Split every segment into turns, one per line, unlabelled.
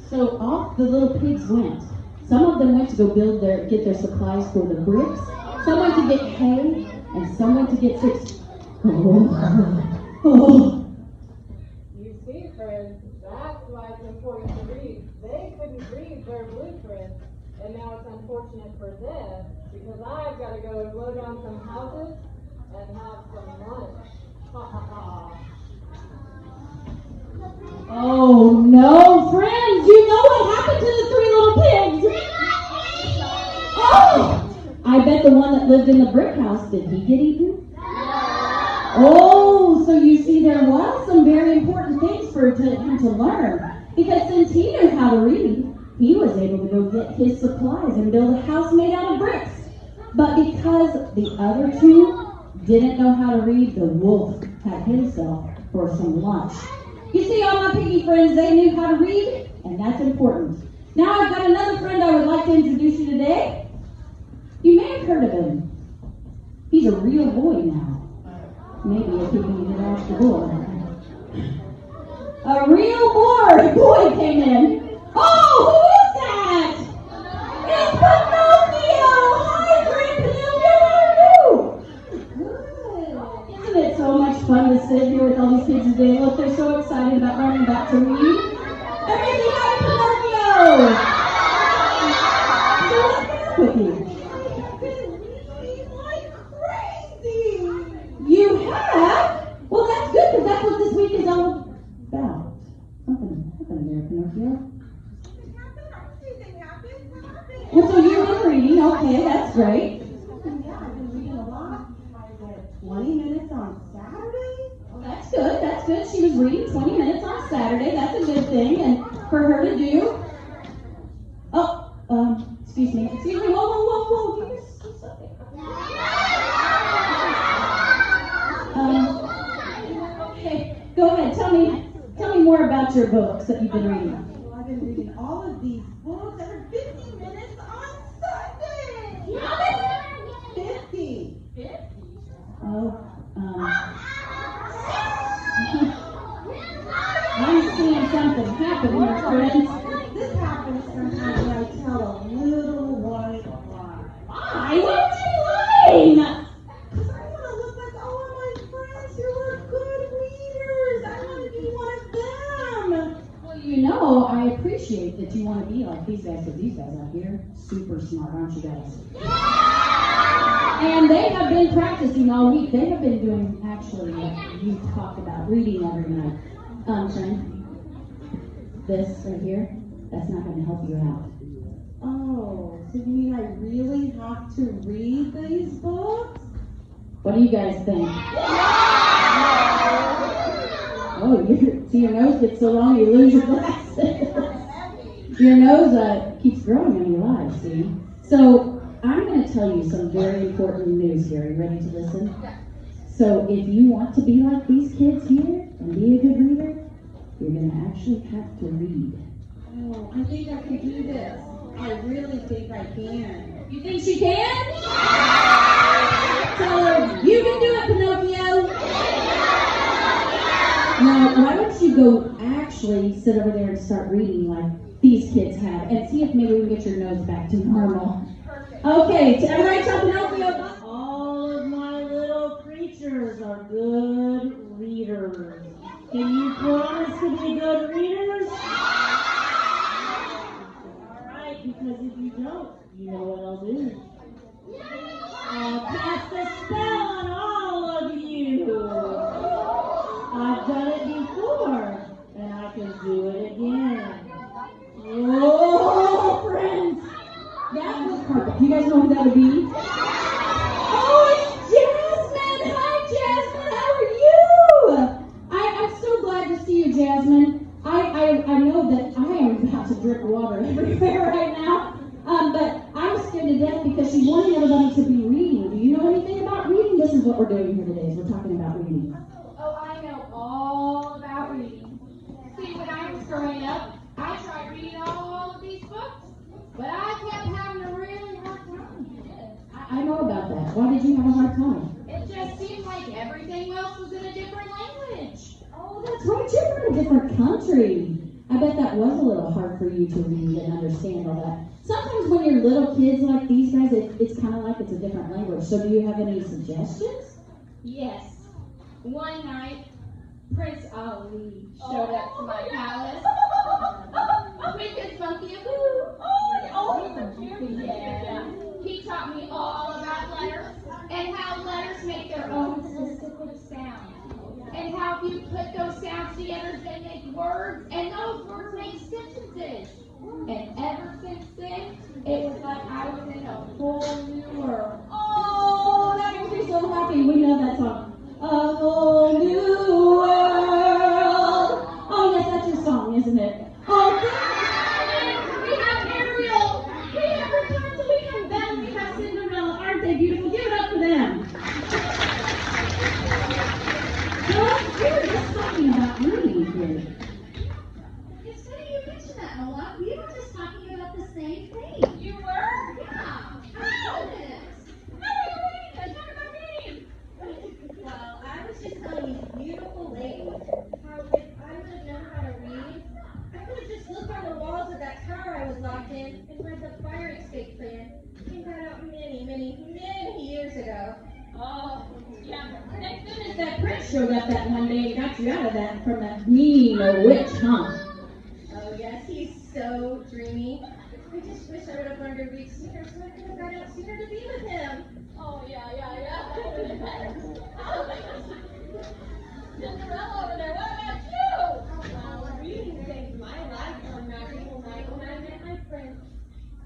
So off the little pigs went. Some of them went to go get their supplies for the bricks. Some went to get hay, and some went to get sticks. Oh.
You see, friends, that's why it's important to read. They couldn't read their blueprint, and now it's unfortunate for them because I've got to go and blow down some houses and have some lunch.
Oh no, friends! You know what happened to the 3 little pigs? Oh! I bet the one that lived in the brick house, did he get eaten? Oh, so you see there was some very important things for him to learn. Because since he knew how to read, he was able to go get his supplies and build a house made out of bricks. But because the other 2 didn't know how to read, the wolf had himself for some lunch. You see, all my piggy friends, they knew how to read, and that's important. Now I've got another friend I would like to introduce you today. You may have heard of him. He's a real boy now. Maybe if he can get off the door. A real boy came in. Oh, who is that? It's Pinocchio! Hi, Grand Pinocchio, how are you? Good. Isn't it so much fun to sit here with all these kids today? Look, they're so excited about learning about to read. Everything, hi, Pinocchio! So what's up with you? You have? Well, that's good, because that's what this week is all about. Something happened there, Pinocchio. Well, so you've been reading. Okay, that's great.
Yeah, I've been reading a lot. I read 20 minutes on Saturday.
Well, that's good. That's good. She was reading 20 minutes on Saturday. That's a good thing. And for her to do. Excuse me. Whoa. Give me some something. Okay, go ahead. Tell me more about your books that you've been reading.
Well, I've been reading all of these books every 50 minutes on Sunday. 50.
I'm seeing something happen here, friends.
This happens sometimes when I tell a little white lie.
Why won't you lying?
Because I want to look like all of my friends who are good readers. I want to be one of them.
Well, you know, I appreciate that you want to be like these guys, because these guys out here, super smart, aren't you guys? And they have been practicing all week. They have been doing, actually, what you talked about, reading every night. Friend, this right here, that's not going to help you out.
Oh, so you mean I really have to read these books?
What do you guys think? Oh, see, your nose gets so long you lose your glasses. Your nose keeps growing in your life, see? So I'm going to tell you some very important news here. Are you ready to listen? So if you want to be like these kids here and be a good reader, you're going to actually have to read.
Oh, I think I can do this. I really think I can.
You think she can? Tell her, you can do it, Pinocchio. Now, why don't you go actually sit over there and start reading like these kids have, and see if maybe we can get your nose back to normal. Okay, everybody tell Pinocchio. All of my little creatures are good readers. Can you promise to be good readers? Alright, because if you don't, you know what I'll do. I'll cast a spell on all of you. I've done it before, and I can do it again. Oh, friends! That was perfect. You guys know who that would be? Oh, it's Jasmine! Hi, Jasmine! How are you? I'm so glad to see you, Jasmine. I know that I am about to drip water everywhere right now, but I'm scared to death because she's wanting everybody to be reading. Do you know anything about reading? This is what we're doing here today. We're talking about reading.
Oh, I know all about reading. See, when I was growing up, I tried reading all of these books, but I kept having a really hard time.
I know about that. Why did you have a hard time?
It just seemed like everything else was in a different language.
Oh, that's right. You're from a different country. I bet that was a little hard for you to read and understand all that. Sometimes when you're little kids like these guys, it's kind of like it's a different language. So do you have any suggestions?
Yes. One night, Prince Ali showed up to my palace with his monkey of boo. Yeah. He taught me all about letters and how letters make their own specific sounds. And how if you put those sounds together, they make words, and those words make sentences. And ever since then, it was like I was in a whole new world.
Oh, that makes me so happy. We know that song. A whole new world. Oh, yes, that's your song, isn't it? Oh,
We have Ariel. We have Rapunzel. We have Belle. We have Cinderella.
aren't they beautiful? Give it up for them. Well, we were just talking about reading here.
It's funny you mentioned that, Nola. We were just talking about the same thing.
You were?
Yeah.
How?
Yes.
Let's talk about reading.
Well, I was just telling these beautiful ladies how if I would have known how to read, I could have just looked on the walls of that tower I was locked in and read the fire escape plan. Came that out many years ago.
Oh, yeah.
Thank goodness that prince showed up that one day and got you out of that from that mean old witch, huh?
Oh yes, he's so dreamy. I just wish I would have learned to read sooner so I could have got out sooner to be with him.
Oh, yeah. Cinderella over there, what about you?
Well, reading saved my life on that evil night when I met my prince.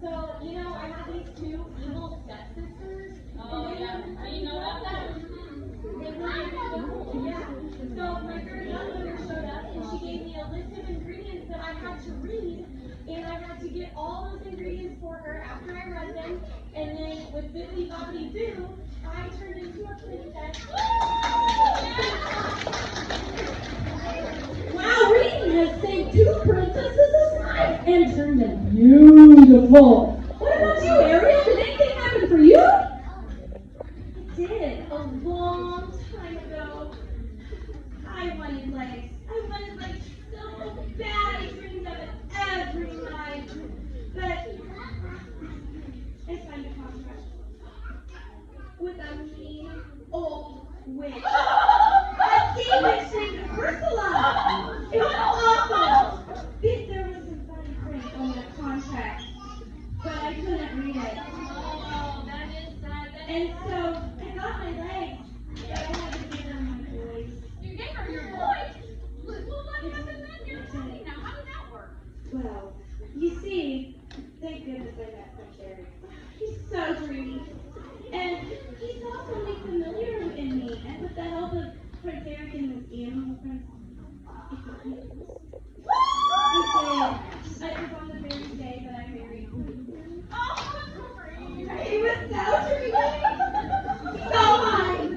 So, I have these two evil stepsisters.
Oh, yeah. You know about that?
Yeah. So my very godmother showed up and she gave me a list of ingredients that I had to read, and I had to get all those ingredients for her after I read them, and then with bibbidi bobbidi boo, I turned into a princess.
Wow, reading has saved two princesses' lives and turned them beautiful. What about you, Ariel? Did anything happen for you?
It did, a long time ago. I wanted legs. I wanted legs so bad. I dreamed of it every night. But I signed a contract with a mean old witch. A sea witch named Ursula. It was awful. There was some funny print on that contract, but I couldn't read it.
Oh, that is sad.
And so I got my legs, but I had to give them my voice.
You gave her your voice? Well, what happened then? You're talking now. How did that work?
Well, you see, thank goodness I met Prince Eric. He's so dreamy. And he saw something familiar in me. And with the help of Prince Eric and his animal friends, it got me loose. It was on the very day that I married him.
Oh, great.
He was so dreamy. So mine.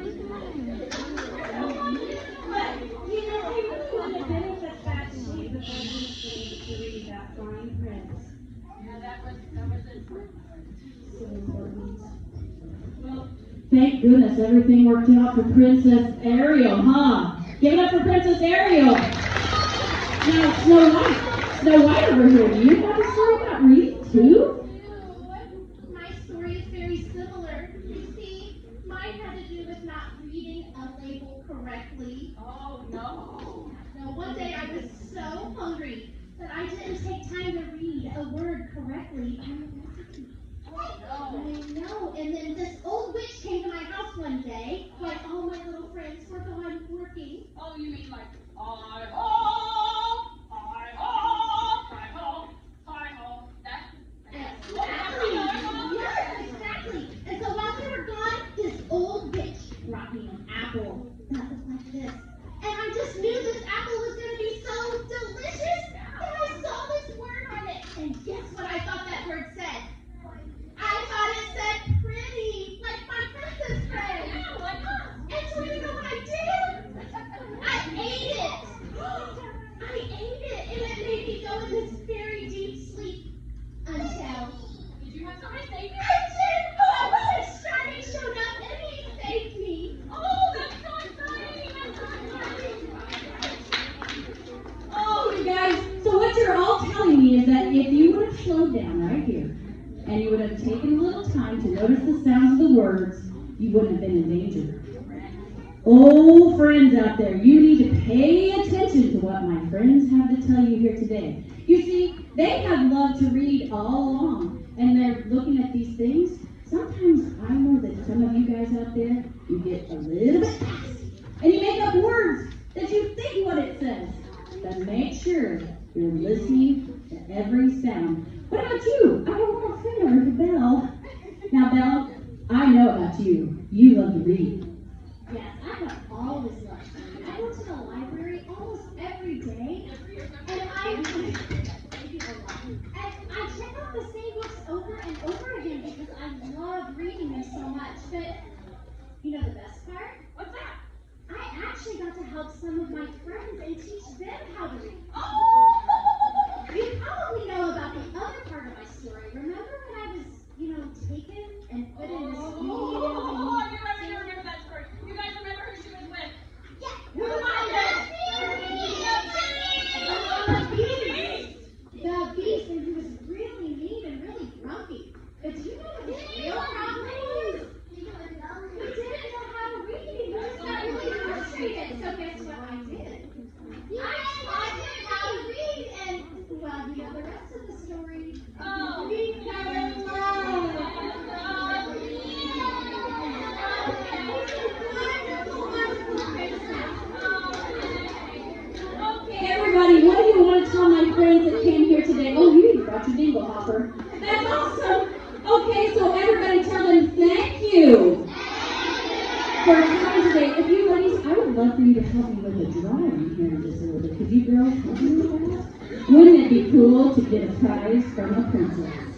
But, I really wouldn't have been in such bad shape if I hadn't been able to read that fine print.
Yeah, that was it.
So important.
Well, thank goodness everything worked out for Princess Ariel, huh? Give it up for Princess Ariel. Now, Snow White over here. Do you have a story about reading too?
My story is very similar. You see, mine had to do with not reading a label correctly.
Oh, no.
Now, one day I was so hungry that I didn't take time to read a word correctly on the recipe.
Oh, no.
I know, and then this old witch came to my house one day, while all my little friends were gone working.
Oh, you mean like, I ho, that?
Exactly. Yes, exactly. And so while they were gone, this old witch brought me an apple that looked like this. And I just knew this apple was going to be so delicious that I saw this word on it. And guess what I thought that word said? I thought it said pretty, like my princess friend. And so you know what I did? I ate it. I
me is that if you would have slowed down right here, and you would have taken a little time to notice the sounds of the words, you wouldn't have been in danger. Oh, friends out there, you need to pay attention to what my friends have to tell you here today. You see, they have loved to read all along, and they're looking at these things. Sometimes I know that some of you guys out there, you get a little bit fast, and you make up words that you think what it says. But make sure you're listening to every sound. What about you? I have a little friend over here, Belle. Now, Belle, I know about you. You love to read.
Yes, I have always loved to read. I go to the library almost every day, and I check out the same books over and over again because I love reading them so much. But you know the best part? What's that? I actually got to help some of my friends and teach them how to read. Oh! You probably know about the other part of my story. Remember when I was, taken and put in this
I remember that story. You guys remember who she was with?
Yeah.
Who was I
The beast, and he was really mean and really grumpy. But do you know what his real problem was? He didn't know how to read. He just got really frustrated. So guess what I did? I taught him how to read, and well, you know the rest of the story.
Oh.
We fell in love.
Hey everybody, what do you want to tell my friends that came here today? Oh, you brought your dingle hopper. That's awesome. Okay, so everybody tell them thank you for coming today. If you ladies, I would love for you to help me with the drawing here in just a little bit. Could you girls help me with that? Wouldn't it be cool to get a prize from a princess?